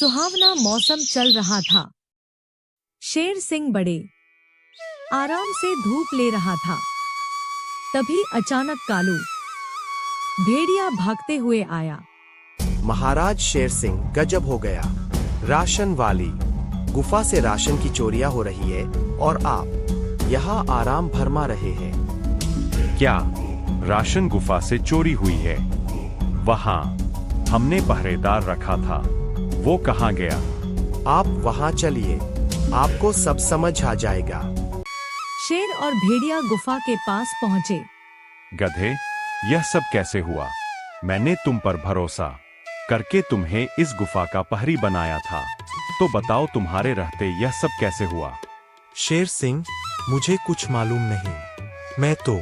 सुहावना मौसम चल रहा था। शेर सिंह बड़े आराम से धूप ले रहा था। तभी अचानक कालू भेड़िया भागते हुए आया। महाराज शेर सिंह, गजब हो गया। राशन वाली गुफा से राशन की चोरियां हो रही है और आप यहाँ आराम फरमा रहे हैं। क्या राशन गुफा से चोरी हुई है? वहाँ हमने पहरेदार रखा था, वो कहाँ गया? आप वहाँ चलिए, आपको सब समझ आ जाएगा। शेर और भेड़िया गुफा के पास पहुँचे। गधे, यह सब कैसे हुआ? मैंने तुम पर भरोसा करके तुम्हें इस गुफा का पहरी बनाया था, तो बताओ तुम्हारे रहते यह सब कैसे हुआ? शेर सिंह, मुझे कुछ मालूम नहीं। मैं तो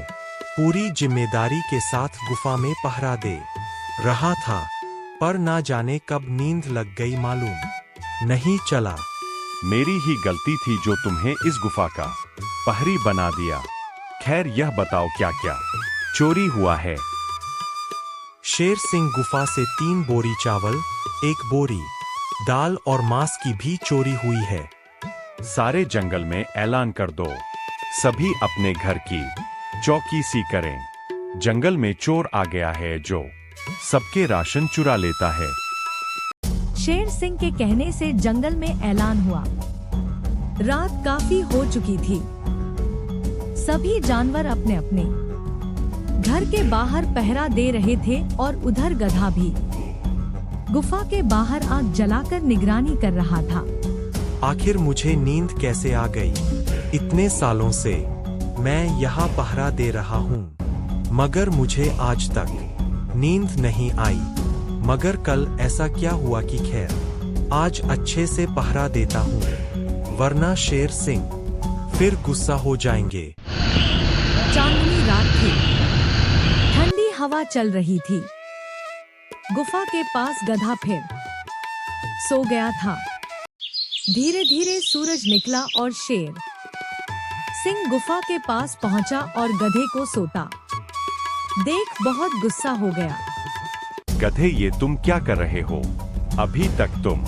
पूरी जिम्मेदारी के साथ गुफा में पहरा दे रहा था, पर ना जाने कब नींद लग गई, मालूम नहीं चला। मेरी ही गलती थी जो तुम्हें इस गुफा का पहरी बना दिया। खैर, यह बताओ क्या क्या चोरी हुआ है? शेर सिंह, गुफा से 3 बोरी चावल, 1 बोरी दाल और मांस की भी चोरी हुई है। सारे जंगल में ऐलान कर दो, सभी अपने घर की चौकी सी करें। जंगल में चोर आ गया है जो सबके राशन चुरा लेता है। शेर सिंह के कहने से जंगल में ऐलान हुआ। रात काफी हो चुकी थी। सभी जानवर अपने अपने घर के बाहर पहरा दे रहे थे और उधर गधा भी गुफा के बाहर आग जलाकर निगरानी कर रहा था। आखिर मुझे नींद कैसे आ गई? इतने सालों से मैं यहाँ पहरा दे रहा हूँ, मगर मुझे आज तक नींद नहीं आई। मगर कल ऐसा क्या हुआ कि खैर आज अच्छे से पहरा देता हूँ, वरना शेर सिंह फिर गुस्सा हो जाएंगे। चांदनी रात थी, ठंडी हवा चल रही थी। गुफा के पास गधा फिर सो गया था। धीरे धीरे सूरज निकला और शेर सिंह गुफा के पास पहुंचा और गधे को सोता देख बहुत गुस्सा हो गया। गधे, ये तुम क्या कर रहे हो? अभी तक तुम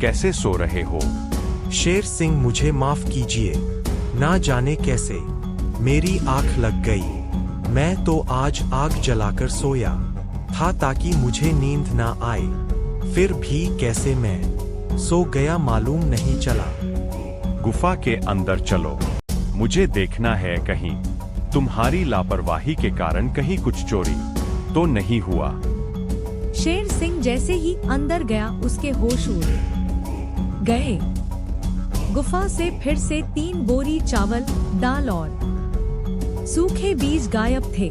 कैसे सो रहे हो? शेर सिंह, मुझे माफ कीजिए, ना जाने कैसे मेरी आंख लग गई। मैं तो आज आग जलाकर सोया था ताकि मुझे नींद ना आए, फिर भी कैसे मैं सो गया मालूम नहीं चला। गुफा के अंदर चलो, मुझे देखना है कहीं तुम्हारी लापरवाही के कारण कहीं कुछ चोरी तो नहीं हुआ। शेर सिंह जैसे ही अंदर गया उसके होश उड़ गए। गुफा से फिर से 3 बोरी चावल, दाल और सूखे बीज गायब थे।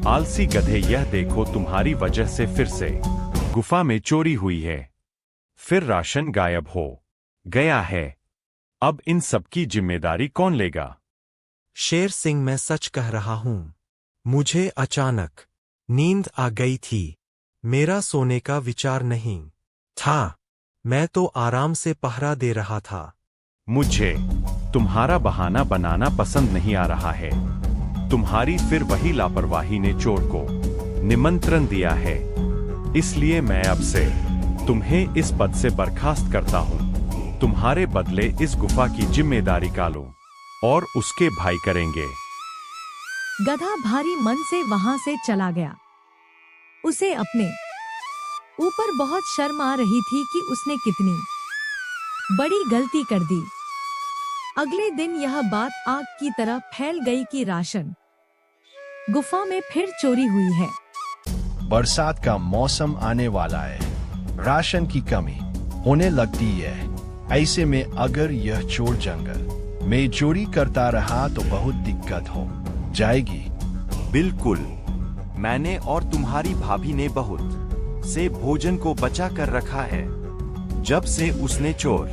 आलसी गधे, यह देखो तुम्हारी वजह से फिर से गुफा में चोरी हुई है, फिर राशन गायब हो गया है। अब इन सब की जिम्मेदारी कौन लेगा? शेर सिंह, मैं सच कह रहा हूँ, मुझे अचानक नींद आ गई थी। मेरा सोने का विचार नहीं था, मैं तो आराम से पहरा दे रहा था। मुझे तुम्हारा बहाना बनाना पसंद नहीं आ रहा है। तुम्हारी फिर वही लापरवाही ने चोर को निमंत्रण दिया है, इसलिए मैं अब से तुम्हें इस पद से बर्खास्त करता हूँ। तुम्हारे बदले इस गुफा की जिम्मेदारी कालू और उसके भाई करेंगे। गधा भारी मन से वहां से चला गया। उसे अपने ऊपर बहुत शर्म आ रही थी कि उसने कितनी बड़ी गलती कर दी। अगले दिन यह बात आग की तरह फैल गई कि राशन गुफा में फिर चोरी हुई है। बरसात का मौसम आने वाला है, राशन की कमी होने लगती है। ऐसे में अगर यह चोर जंगल में चोरी करता रहा तो बहुत दिक्कत हो जाएगी। बिल्कुल, मैंने और तुम्हारी भाभी ने बहुत से भोजन को बचा कर रखा है। जब से उसने चोर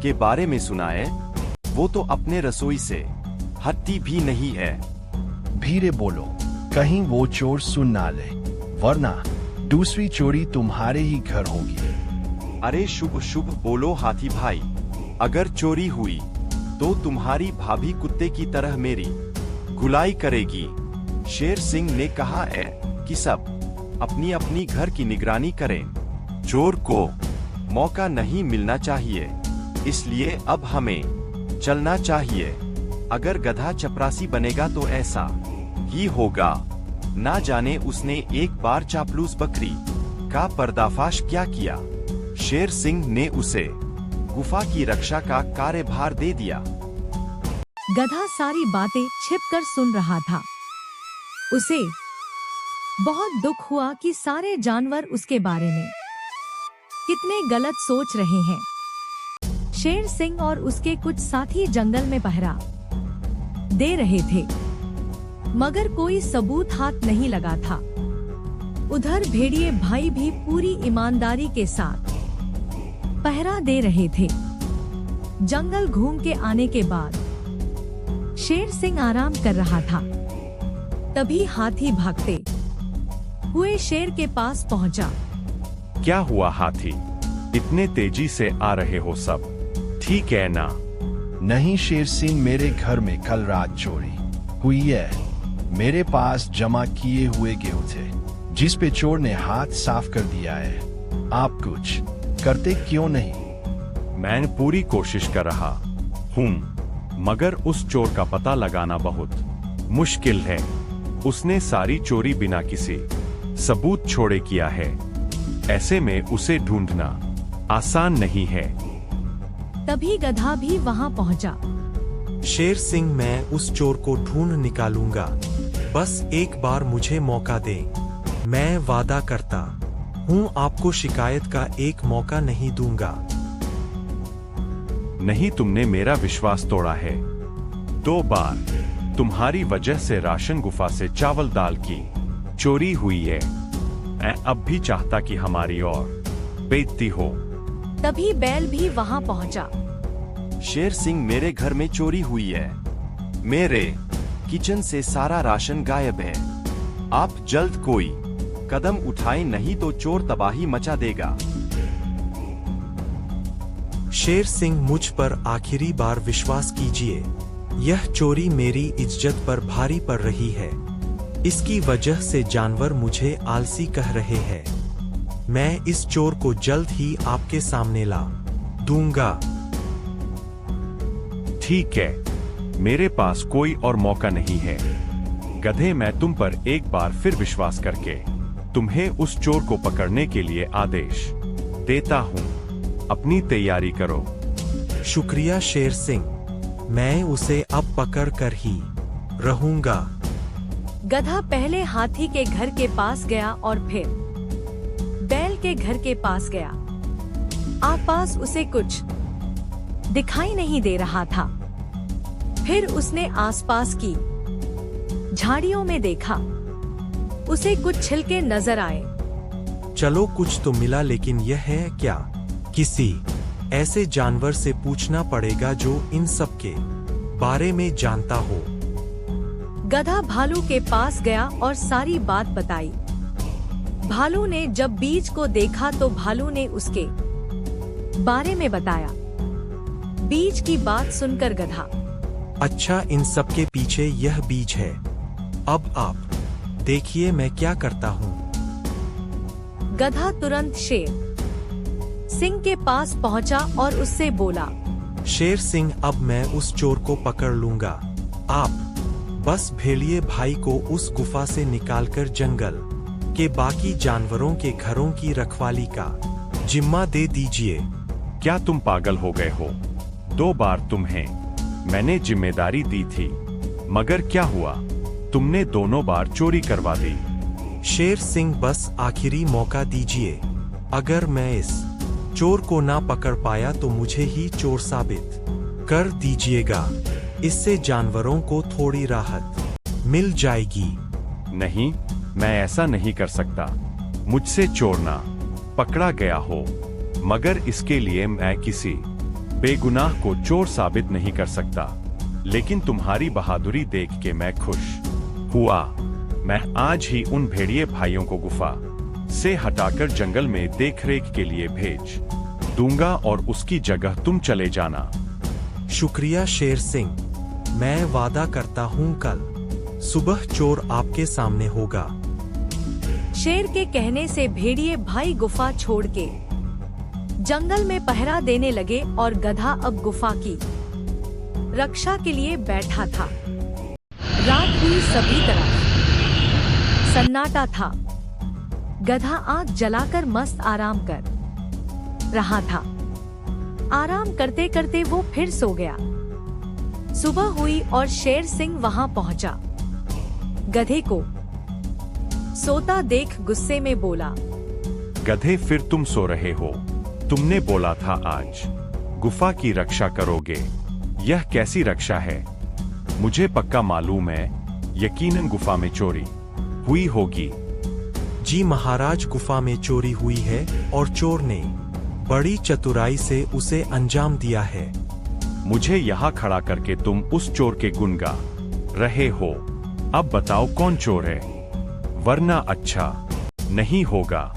के बारे में सुना है, वो तो अपने रसोई से हटती भी नहीं है। धीरे बोलो, कहीं वो चोर सुन ना ले, वरना दूसरी चोरी तुम्हारे ही घर होगी। अरे शुभ शुभ बोलो हाथी भाई, अगर चोरी हुई तो तुम्हारी भाभी कुत्ते की तरह मेरी गुलाई करेगी। शेर सिंह ने कहा है कि सब अपनी अपनी घर की निगरानी करें। चोर को मौका नहीं मिलना चाहिए, इसलिए अब हमें चलना चाहिए। अगर गधा चपरासी बनेगा तो ऐसा ही होगा। ना जाने उसने एक बार चापलूस बकरी का पर्दाफाश क्या किया। शेर सिंह ने उसे गुफा की रक्षा का कार्यभार दे दिया। गधा सारी बातें छिपकर सुन रहा था। उसे बहुत दुख हुआ कि सारे जानवर उसके बारे में कितने गलत सोच रहे हैं। शेर सिंह और उसके कुछ साथी जंगल में पहरा दे रहे थे, मगर कोई सबूत हाथ नहीं लगा था। उधर भेड़िए भाई भी पूरी ईमानदारी के साथ पहरा दे रहे थे। जंगल घूम के आने के बाद शेर सिंह आराम कर रहा था। तभी हाथी भागते हुए शेर के पास पहुंचा। क्या हुआ हाथी, इतने तेजी से आ रहे हो सब ठीक है ना? नहीं शेर सिंह, मेरे घर में कल रात चोरी हुई है। मेरे पास जमा किए हुए गेहूं थे जिस पे चोर ने हाथ साफ कर दिया है। आप कुछ करते क्यों नहीं? मैं पूरी कोशिश कर रहा हूँ, मगर उस चोर का पता लगाना बहुत मुश्किल है। उसने सारी चोरी बिना किसी सबूत छोड़े किया है। ऐसे में उसे ढूंढना आसान नहीं है। तभी गधा भी वहां पहुंचा। शेर सिंह, मैं उस चोर को ढूंढ निकालूंगा, बस एक बार मुझे मौका दें। मैं वादा करता हूँ आपको शिकायत का एक मौका नहीं दूंगा। नहीं, तुमने मेरा विश्वास तोड़ा है। 2 बार तुम्हारी वजह से राशन गुफा से चावल दाल की चोरी हुई है। मैं अब भी चाहता कि हमारी और बेइज्जती हो। तभी बैल भी वहां पहुंचा। शेर सिंह, मेरे घर में चोरी हुई है। मेरे किचन से सारा राशन गायब है। आप जल्द कोई कदम उठाएं, नहीं तो चोर तबाही मचा देगा। शेर सिंह, मुझ पर आखिरी बार विश्वास कीजिए। यह चोरी मेरी इज्जत पर भारी पड़ रही है। इसकी वजह से जानवर मुझे आलसी कह रहे हैं। मैं इस चोर को जल्द ही आपके सामने ला दूंगा। ठीक है, मेरे पास कोई और मौका नहीं है। गधे, मैं तुम पर एक बार फिर विश्वास करके तुम्हें उस चोर को पकड़ने के लिए आदेश देता हूँ। अपनी तैयारी करो। शुक्रिया शेर सिंह, मैं उसे अब पकड़ कर ही रहूंगा। गधा पहले हाथी के घर के पास गया और फिर बैल के घर के पास गया। आसपास उसे कुछ दिखाई नहीं दे रहा था। फिर उसने आसपास की झाड़ियों में देखा। उसे कुछ छिलके नजर आए। चलो, कुछ तो मिला, लेकिन यह है क्या? किसी ऐसे जानवर से पूछना पड़ेगा जो इन सब के बारे में जानता हो। गधा भालू के पास गया और सारी बात बताई। भालू ने जब बीज को देखा तो भालू ने उसके बारे में बताया। बीज की बात सुनकर गधा, अच्छा, इन सब के पीछे यह बीज है। अब आप देखिए मैं क्या करता हूँ। गधा तुरंत शेर सिंह के पास पहुंचा और उससे बोला, शेर सिंह, अब मैं उस चोर को पकड़ लूंगा। आप बस भेड़िए भाई को उस गुफा से निकालकर जंगल के बाकी जानवरों के घरों की रखवाली का जिम्मा दे दीजिए। क्या तुम पागल हो गए हो? 2 बार तुम्हें मैंने जिम्मेदारी दी थी, मगर क्या हुआ? तुमने दोनों बार चोरी करवा दी। शेर सिंह, बस आखिरी मौका दीजिए। अगर मैं इस चोर को ना पकड़ पाया तो मुझे ही चोर साबित कर दीजिएगा। इससे जानवरों को थोड़ी राहत मिल जाएगी। नहीं, मैं ऐसा नहीं कर सकता। मुझसे चोर ना पकड़ा गया हो, मगर इसके लिए मैं किसी बेगुनाह को चोर साबित नहीं कर सकता। लेकिन तुम्हारी बहादुरी देख के मैं खुश हुआ। मैं आज ही उन भेड़िए भाइयों को गुफा से हटाकर जंगल में देखरेख के लिए भेज दूंगा और उसकी जगह तुम चले जाना। शुक्रिया शेर सिंह, मैं वादा करता हूँ कल सुबह चोर आपके सामने होगा। शेर के कहने से भेड़िए भाई गुफा छोड़ के जंगल में पहरा देने लगे और गधा अब गुफा की रक्षा के लिए बैठा था। रात हुई, सभी तरफ सन्नाटा था। गधा आग जलाकर मस्त आराम कर रहा था। आराम करते करते वो फिर सो गया। सुबह हुई और शेर सिंह वहां पहुंचा। गधे को सोता देख गुस्से में बोला, गधे, फिर तुम सो रहे हो? तुमने बोला था आज गुफा की रक्षा करोगे। यह कैसी रक्षा है? मुझे पक्का मालूम है, यकीनन गुफा में चोरी हुई होगी। जी महाराज, गुफा में चोरी हुई है और चोर ने बड़ी चतुराई से उसे अंजाम दिया है। मुझे यहाँ खड़ा करके तुम उस चोर के गुण गा रहे हो। अब बताओ कौन चोर है, वरना अच्छा नहीं होगा।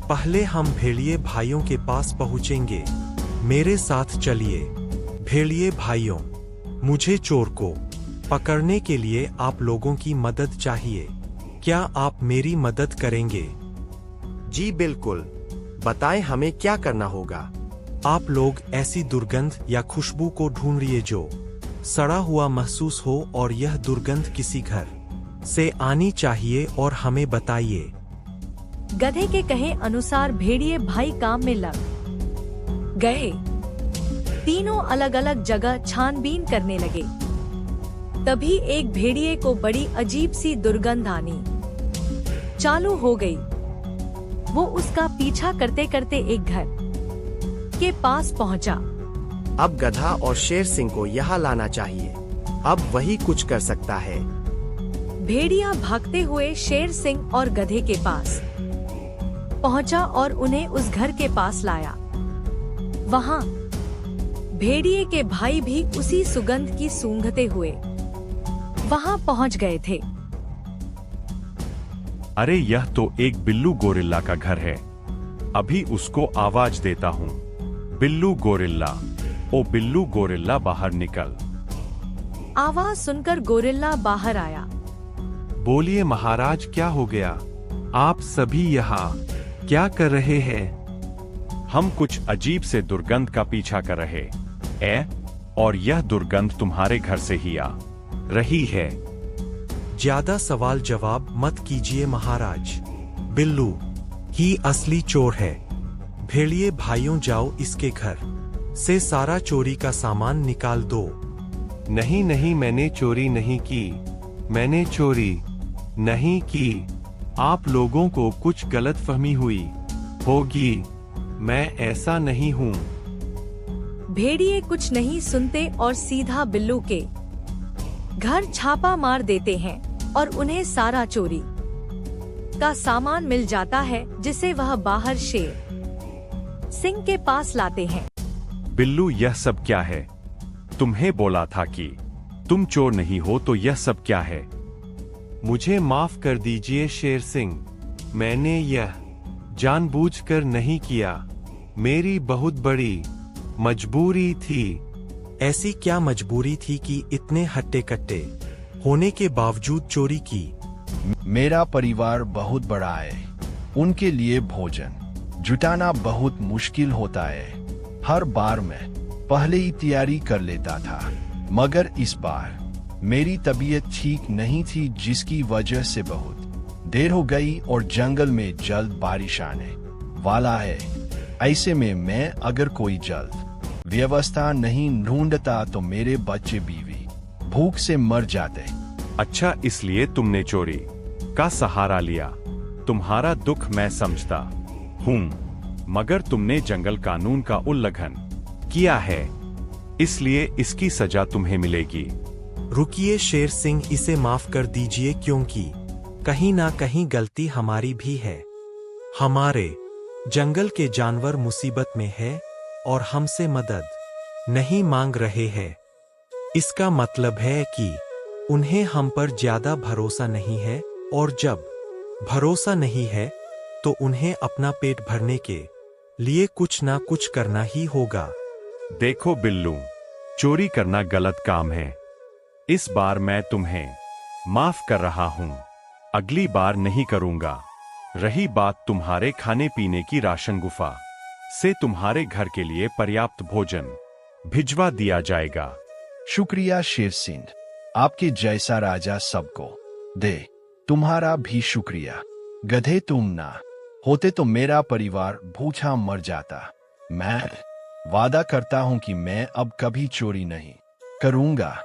पहले हम भेड़िए भाइयों के पास पहुंचेंगे। मेरे साथ चलिए। भेड़िए भाइयों, मुझे चोर को पकड़ने के लिए आप लोगों की मदद चाहिए। क्या आप मेरी मदद करेंगे? जी बिल्कुल, बताएं हमें क्या करना होगा। आप लोग ऐसी दुर्गंध या खुशबू को ढूंढिए जो सड़ा हुआ महसूस हो, और यह दुर्गंध किसी घर से आनी चाहिए और हमें बताइए। गधे के कहे अनुसार भेड़िए भाई काम में लग गए। तीनों अलग अलग जगह छानबीन करने लगे। तभी एक भेड़िए को बड़ी अजीब सी दुर्गंध आनी चालू हो गई। वो उसका पीछा करते करते एक घर के पास पहुंचा। अब गधा और शेर सिंह को यहाँ लाना चाहिए। अब वही कुछ कर सकता है। भेड़िया भागते हुए शेर सिंह और गधे के पास पहुंचा और उन्हें उस घर के पास लाया। वहां भेड़िए के भाई भी उसी सुगंध की सूंघते हुए वहां पहुंच गए थे। अरे, यह तो एक बिल्लू गोरिल्ला का घर है। अभी उसको आवाज देता हूँ। बिल्लू गोरिल्ला, ओ बिल्लू गोरिल्ला, बाहर निकल। आवाज सुनकर गोरिल्ला बाहर आया। बोलिए महाराज, क्या हो गया? आप सभी यहाँ क्या कर रहे हैं? हम कुछ अजीब से दुर्गंध का पीछा कर रहे और यह दुर्गंध तुम्हारे घर से ही आ रही है। ज्यादा सवाल जवाब मत कीजिए महाराज। बिल्लू ही असली चोर है। भेड़िए भाइयों, जाओ इसके घर से सारा चोरी का सामान निकाल दो। नहीं नहीं, मैंने चोरी नहीं की। मैंने चोरी नहीं की। आप लोगों को कुछ गलतफहमी हुई होगी। मैं ऐसा नहीं हूँ। भेड़िए कुछ नहीं सुनते और सीधा बिल्लू के घर छापा मार देते हैं और उन्हें सारा चोरी का सामान मिल जाता है, जिसे वह बाहर शेर सिंह के पास लाते हैं। बिल्लू, यह सब क्या है? तुम्हें बोला था कि तुम चोर नहीं हो, तो यह सब क्या है? मुझे माफ कर दीजिए शेर सिंह। मैंने यह जानबूझकर नहीं किया। मेरी बहुत बड़ी मजबूरी थी। ऐसी क्या मजबूरी थी कि इतने हट्टे कट्टे होने के बावजूद चोरी की? मेरा परिवार बहुत बड़ा है। उनके लिए भोजन जुटाना बहुत मुश्किल होता है। हर बार मैं पहले ही तैयारी कर लेता था, मगर इस बार मेरी तबीयत ठीक नहीं थी, जिसकी वजह से बहुत देर हो गई और जंगल में जल्द बारिश आने वाला है। ऐसे में मैं अगर कोई जल्द व्यवस्था नहीं ढूंढता तो मेरे बच्चे बीवी भूख से मर जाते। अच्छा, इसलिए तुमने चोरी का सहारा लिया। तुम्हारा दुख मैं समझता हूँ, मगर तुमने जंगल कानून का उल्लंघन किया है, इसलिए इसकी सजा तुम्हें मिलेगी। रुकिए शेर सिंह, इसे माफ कर दीजिए, क्योंकि कहीं ना कहीं गलती हमारी भी है। हमारे जंगल के जानवर मुसीबत में है और हमसे मदद नहीं मांग रहे हैं। इसका मतलब है कि उन्हें हम पर ज्यादा भरोसा नहीं है, और जब भरोसा नहीं है तो उन्हें अपना पेट भरने के लिए कुछ ना कुछ करना ही होगा। देखो बिल्लू, चोरी करना गलत काम है। इस बार मैं तुम्हें माफ कर रहा हूँ, अगली बार नहीं करूँगा। रही बात तुम्हारे खाने पीने की, राशन गुफा से तुम्हारे घर के लिए पर्याप्त भोजन भिजवा दिया जाएगा। शुक्रिया शेर सिंह, आपके जैसा राजा सबको दे। तुम्हारा भी शुक्रिया। गधे, तुम ना होते तो मेरा परिवार भूखा मर जाता। मैं वादा करता हूं कि मैं अब कभी चोरी नहीं करूंगा।